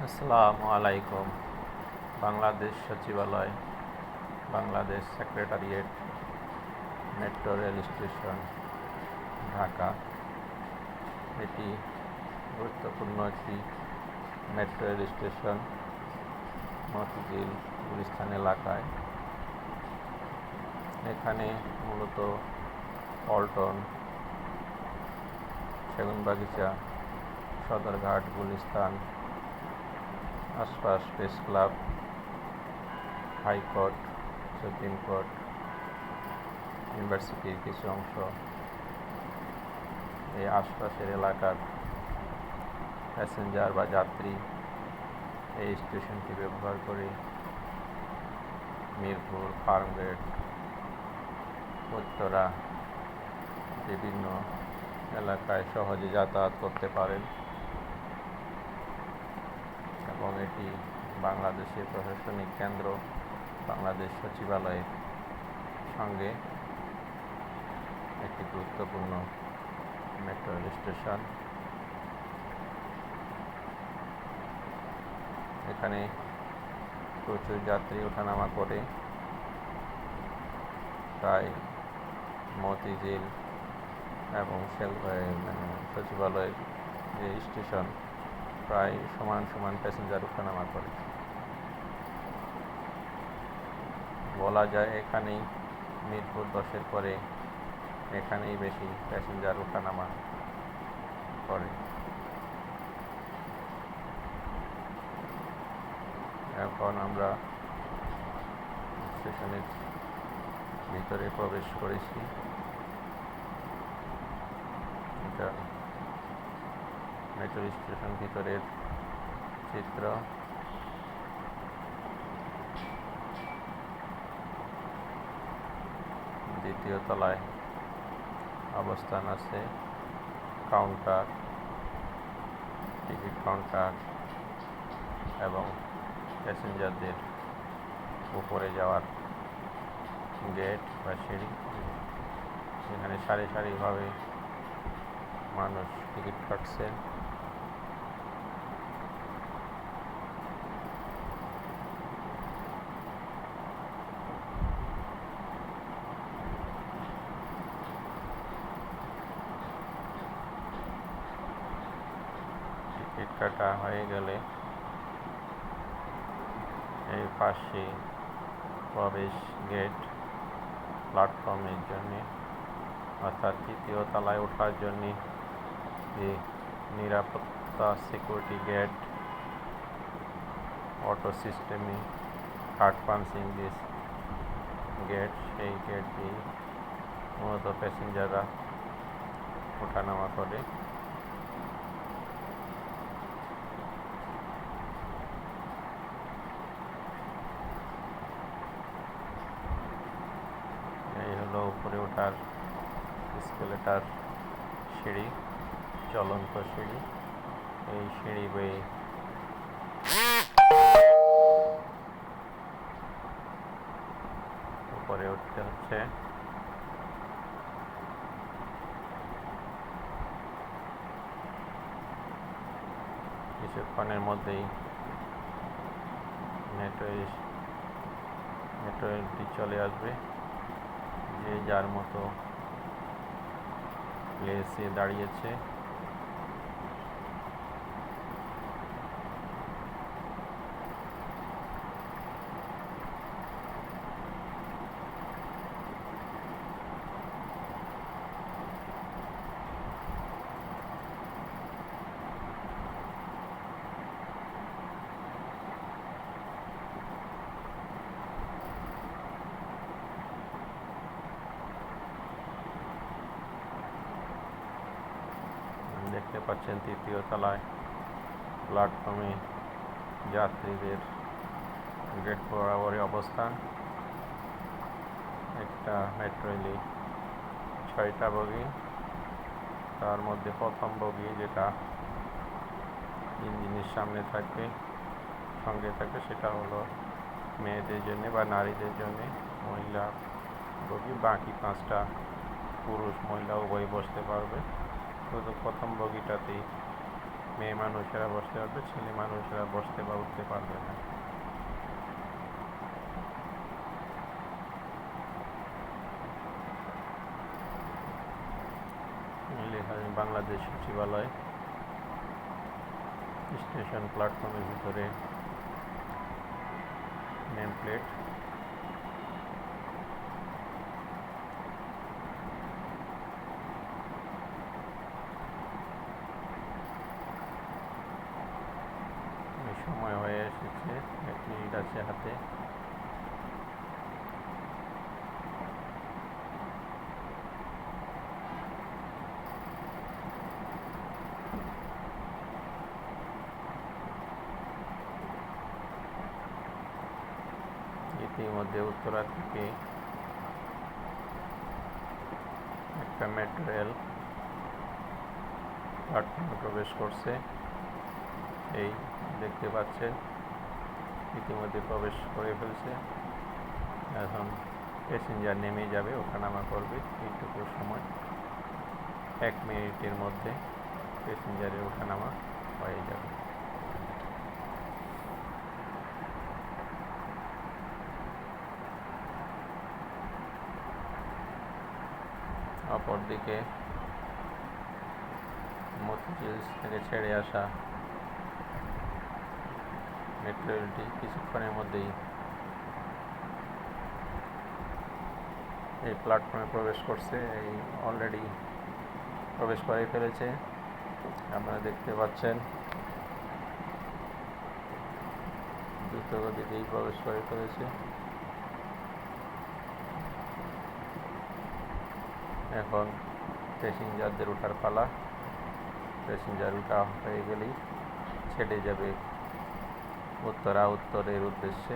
আসসালামু আলাইকুম। বাংলাদেশ সচিবালয়, Bangladesh secretariat, metro rail station, Dhaka. এটি গুরুত্বপূর্ণ একটি metro rail station Motijheel Gulistan এলাকায়। এখানে মূলত পল্টন, সেগুনবাগিচা, সদরঘাট, গুলিস্তান, আশপাশ press club, high court, supreme court, ইউনিভার্সিটির কিছু অংশ, এই আশপাশের এলাকার প্যাসেঞ্জার বা যাত্রী এই স্টেশনটি ব্যবহার করে মিরপুর, ফার্মগেট, উত্তরা বিভিন্ন এলাকায় সহজে যাতায়াত করতে পারেন এবং এটি বাংলাদেশের প্রশাসনিক কেন্দ্র, বাংলাদেশ সচিবালয়ের সঙ্গে একটি গুরুত্বপূর্ণ মেট্রো রেল স্টেশন। এখানে প্রচুর যাত্রী ওঠানামা করে। প্রায় মতিঝিল এবং সচিবালয়ের যে স্টেশন প্রায় সমান সমান প্যাসেঞ্জার ওঠানামা করে। বলা যায় এখানেই মিরপুর 10-এর পরে এখানেই বেশি প্যাসেঞ্জার ওঠানামা করে। এখন আমরা স্টেশনের ভিতরে প্রবেশ করেছি। এটা মেট্রো স্টেশন ভিতরের চিত্র। দ্বিতীয় তলায় অবস্থান আছে কাউন্টার, টিকিট কাউন্টার এবং প্যাসেঞ্জারদের উপরে যাওয়ার গেট বা সিঁড়ি। এখানে সারি সারিভাবে মানুষ টিকিট কাটছে। টিকিট কাটা হয়ে গেলে এই পাশে প্রবেশ গেট প্ল্যাটফর্মের জন্যে, অর্থাৎ তৃতীয় তলায় ওঠার জন্যে যে নিরাপত্তা সিকিউরিটি গেট, অটো সিস্টেমে কার্ড পাঞ্চিং দিস গেট, সেই গেট দিয়ে মূলত প্যাসেঞ্জাররা ওঠানামা করে। এই হলো উপরে ওঠার এসকেলেটর সিঁড়ি, চলন্ত সিঁড়ি। এই সিঁড়ি বেয়ে উপরে উঠতে হচ্ছে। কিছুক্ষণের মধ্যেই মেট্রোটি চলে আসবে। যে যার মতো প্লেসে দাঁড়িয়েছে। দেখতে পাচ্ছেন তৃতীয় তলায় প্ল্যাটফর্মে যাত্রীদের গেট বরাবরই অবস্থান। একটা মেট্রো রেলে 6টা বগি, তার মধ্যে প্রথম বগি যেটা ইঞ্জিনের সামনে থাকবে, সঙ্গে থাকবে, সেটা হলো মেয়েদের জন্য বা নারীদের জন্য মহিলা বগি। বাকি 5টা পুরুষ মহিলা উভয় বসতে পারবে। শুধু প্রথম বগিটাতেই মেয়ে মানুষেরা বসতে পারবে, ছেলে মানুষেরা বসতে বা উঠতে পারবে না। লেখা আছে বাংলাদেশ সচিবালয়, স্টেশন প্ল্যাটফর্মের ভিতরে নেম প্লেট। সময় হয়ে এসেছে, 1 মিনিট আছে হাতে। ইতিমধ্যে উত্তরা থেকে একটা মেট্রো রেল প্ল্যাটফর্মে প্রবেশ করছে। এই দেখতে পাচ্ছেন ইতিমধ্যে প্রবেশ করে ফেলছে। এখন প্যাসেঞ্জার নেমে যাবে, ওঠানামা করবে। এইটুকু সময় 1 মিনিটের মধ্যে প্যাসেঞ্জারের ওঠানামা হয়ে যাবে। অপরদিকে মতিঝিল থেকে ছেড়ে আসা মেট্রো রেলটি কিছুক্ষণের মধ্যেই এই প্ল্যাটফর্মে প্রবেশ করছে। এই অলরেডি প্রবেশ করে ফেলেছে, আপনারা দেখতে পাচ্ছেন। দ্রুত গতিতেই প্রবেশ করে ফেলেছে। এখন প্যাসেঞ্জারদের ওঠার পালা। প্যাসেঞ্জার ওঠা হয়ে গেলেই ছেড়ে যাবে উত্তরের উদ্দেশ্যে।